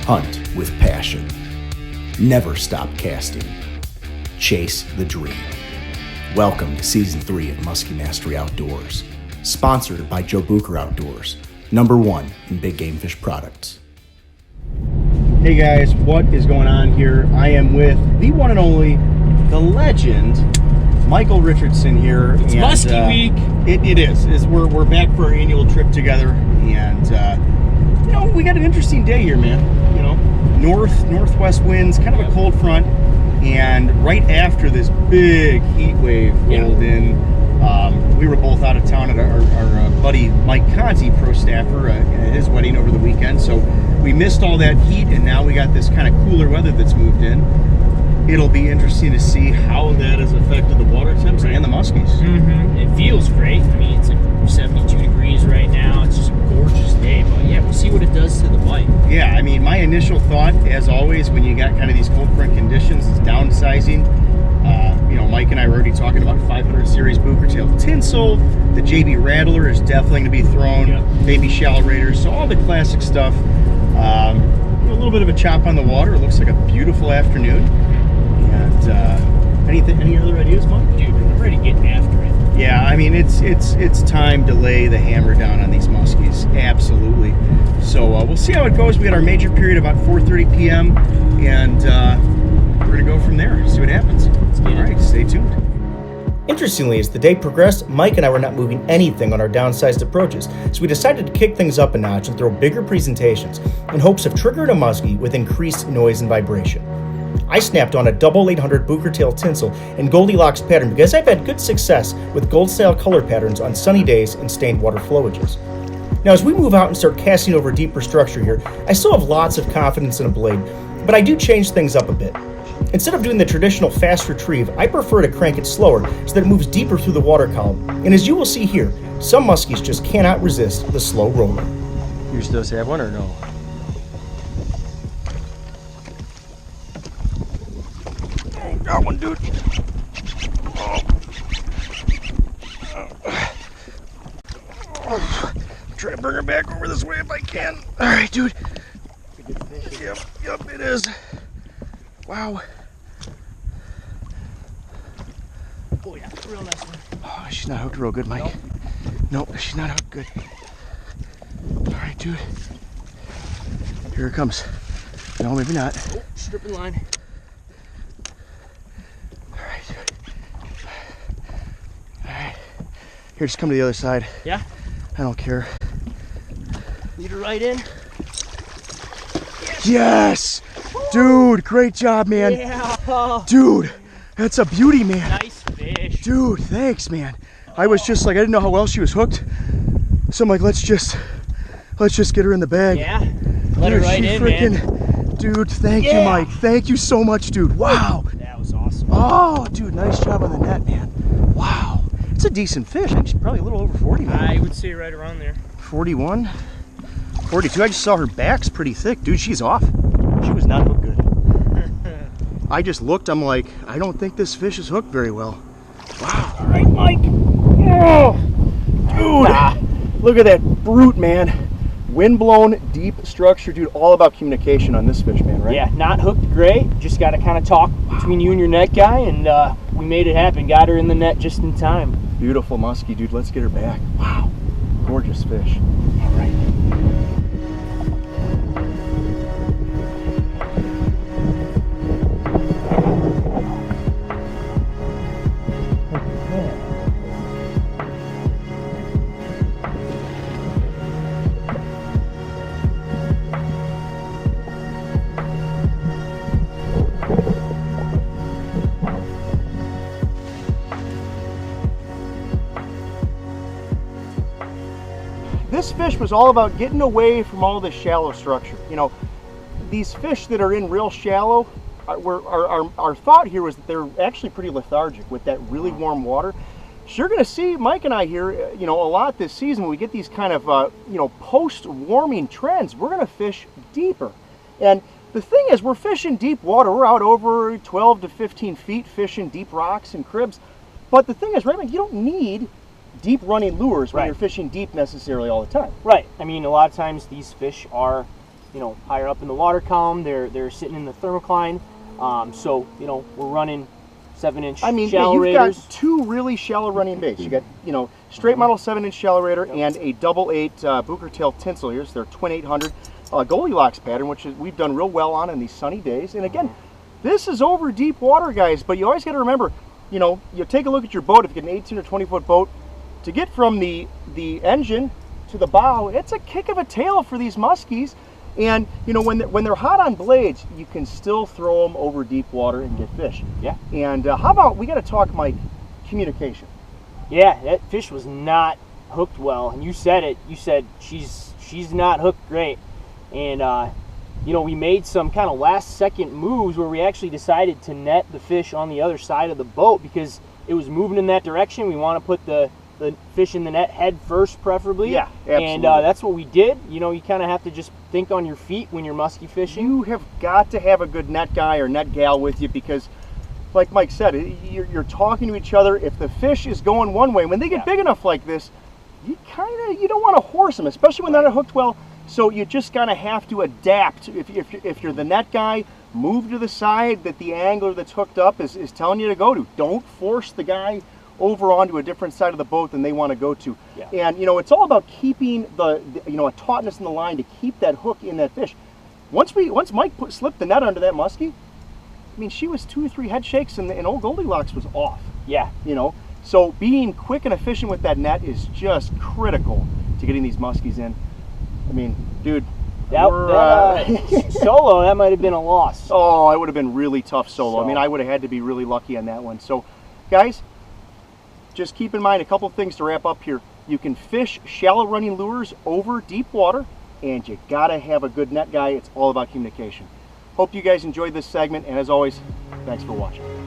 Hunt with passion. Never stop casting. Chase the dream. Welcome to Season 3 of Musky Mastery Outdoors, sponsored by Joe Bucher Outdoors, #1 in big game fish products. Hey guys, what is going on here? I am with the one and only, the legend, Michael Richardson here. It's Musky week. It is. We're back for our annual trip together, and you know, we got an interesting day here, man. You know, northwest winds, kind of a cold front, and right after this big heat wave rolled in, we were both out of town at our buddy Mike Conti, pro staffer, at his wedding over the weekend. So we missed all that heat, and now we got this kind of cooler weather that's moved in. It'll be interesting to see how that has affected the water temps and the muskies. It feels great. I mean, it's like 72 degrees right now. It's just a gorgeous day. But yeah, we'll see what it does to the bite. Yeah, I mean, my initial thought, as always, when you got kind of these cold front conditions, is downsizing. You know, Mike and I were already talking about 500 series Bucktails tinsel. The JB Rattler is definitely going to be thrown. Baby shallow raiders, so all the classic stuff. A little bit of a chop on the water. It looks like a beautiful afternoon. And any other ideas, Mike? Dude, I'm ready to get after it. Yeah, I mean, it's time to lay the hammer down on these muskies. Absolutely. So we'll see how it goes. We got our major period about 4:30 p.m. and we're gonna go from there. See what happens. All right, stay tuned. Interestingly, as the day progressed, Mike and I were not moving anything on our downsized approaches, so we decided to kick things up a notch and throw bigger presentations in hopes of triggering a muskie with increased noise and vibration. I snapped on a double 800 Bucktail tinsel in Goldilocks pattern because I've had good success with gold style color patterns on sunny days and stained water flowages. Now, as we move out and start casting over deeper structure here, I still have lots of confidence in a blade, but I do change things up a bit. Instead of doing the traditional fast retrieve, I prefer to crank it slower so that it moves deeper through the water column. And as you will see here, some muskies just cannot resist the slow roller. You still have one or no? Got one, dude. Try to bring her back over this way if I can. All right, dude. Yep, it is. Wow. Oh yeah, real nice one. Oh, she's not hooked real good, Mike. Nope, she's not hooked good. All right, dude. Here it comes. No, maybe not. Oh, stripping line. Here, just come to the other side. Yeah? I don't care. Lead her right in. Yes! Dude, great job, man. Yeah. Dude, that's a beauty, man. Nice fish. Dude, thanks, man. I was just like, I didn't know how well she was hooked. So I'm like, let's just get her in the bag. Yeah. Let her right in, man. Dude, thank you, Mike. Thank you so much, dude. Wow. That was awesome. Oh, dude, nice job on the net, man. Wow. It's a decent fish. I think she's probably a little over 40, man. I would say right around there. 41, 42. I just saw her back's pretty thick. Dude, she's off. She was not hooked good. I just looked. I'm like, I don't think this fish is hooked very well. Wow. All right, Mike. Oh, dude. Look at that brute, man. Windblown, deep structure. Dude, all about communication on this fish, man, right? Yeah, not hooked great. Just got to kind of talk between you and your net guy, and we made it happen. Got her in the net just in time. Beautiful muskie, dude. Let's get her back. Wow. Gorgeous fish. All right. This fish was all about getting away from all this shallow structure. You know, these fish that are in real shallow, our thought here was that they're actually pretty lethargic with that really warm water. So you're going to see Mike and I here, you know, a lot this season when we get these kind of, you know, post-warming trends. We're going to fish deeper. And the thing is, we're fishing deep water. We're out over 12 to 15 feet fishing deep rocks and cribs. But the thing is, right, Mike, you don't need deep running lures when you're fishing deep necessarily all the time. Right. I mean, a lot of times these fish are you know, higher up in the water column. They're sitting in the thermocline. So, you know, we're running 7-inch I mean, shallow you've raters. got two really shallow running baits. You got, you know, straight model 7-inch shallow rater and a double-8 Bucktails tinsel ears. They're twin 800 Goldilocks pattern, which we've done real well on in these sunny days. And again, this is over deep water, guys, but you always got to remember, you know, you take a look at your boat. If you get an 18 or 20-foot boat, to get from the engine to the bow, it's a kick of a tail for these muskies. And you know, when they're hot on blades, you can still throw them over deep water and get fish. Yeah. And how about, we got to talk, Mike, communication. Yeah, that fish was not hooked well, and you said it. You said she's not hooked great, and you know, we made some kind of last-second moves where we actually decided to net the fish on the other side of the boat because it was moving in that direction. We want to put the fish in the net head first, preferably. Yeah, absolutely. And that's what we did. You know, you kind of have to just think on your feet when you're musky fishing. You have got to have a good net guy or net gal with you because, like Mike said, you're talking to each other. If the fish is going one way, when they get big enough like this, you don't want to horse them, especially when they're not hooked well. So you just kind of have to adapt. If you're the net guy, move to the side that the angler that's hooked up is telling you to go to. Don't force the guy over onto a different side of the boat than they want to go to. Yeah. And you know, it's all about keeping the you know, a tautness in the line to keep that hook in that fish. Once Mike slipped the net under that muskie, I mean, she was 2 or 3 head shakes and old Goldilocks was off. Yeah. You know, so being quick and efficient with that net is just critical to getting these muskies in. I mean, dude, solo, that might have been a loss. Oh, it would have been really tough solo. So. I mean, I would have had to be really lucky on that one. So, guys, just keep in mind a couple things to wrap up here. You can fish shallow running lures over deep water, and you gotta have a good net guy. It's all about communication. Hope you guys enjoyed this segment, and as always, thanks for watching.